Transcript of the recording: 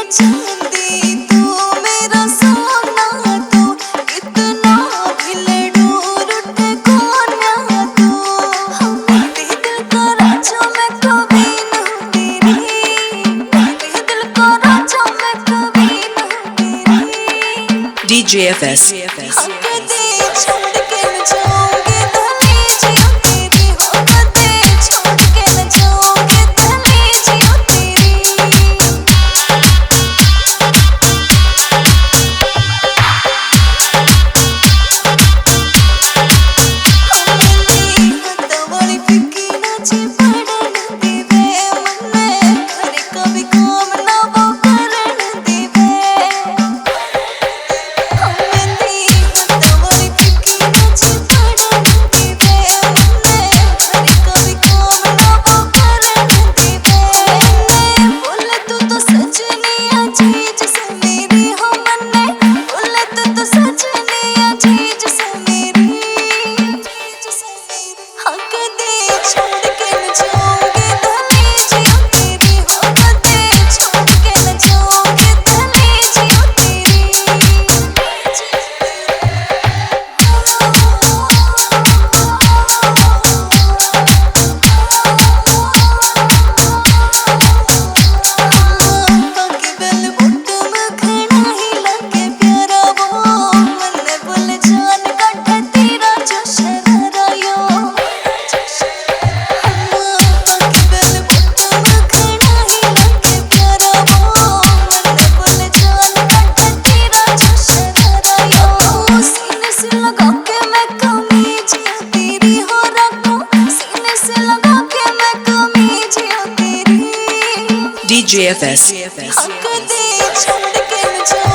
चांदी तू मेरा सोना तू कितना भी लड़ूं रूठे कोन्या तू मेरे दिल का राजा मैं कभी न हूँ तेरी मेरे दिल का राजा मैं कभी न हूँ तेरी DJFS हक दे छोड़ के न जाऊंगी दहलीजियों तेरी हक दे छोड़ के न जाऊंगी दहलीजियों तेरी वाली फिक्की नाची पड़न देवे मन में घर का भी काम ना वो करन देवे वाली फिक्की नाची पड़न देवे मन में घर का भी काम ना वो करन देवे बोले तू तो सजनिया चीज से मेरी हो मन्ने बोले तू तो सजनिया चीज से मेरी हक दे छोड़ के न जाऊंगी दहलीजियों तेरी हक दे छोड़ के न जाऊंगी दहलीजियों तेरी बाकी बेल बुट मखना ही लगे प्यारा वो मन्ने बोले जान काटे तेरा जो शरारायो बाकी बेल बुट मखना ही लगे प्यारा वो मन्ने बोले जान काटे तेरा जो शरारायो सीने से लगा के मैं कमीजिया तेरी हो रखूं सीने से लगा के मैं कमीजिया तेरी DJFS हक दे छोड़ के न जा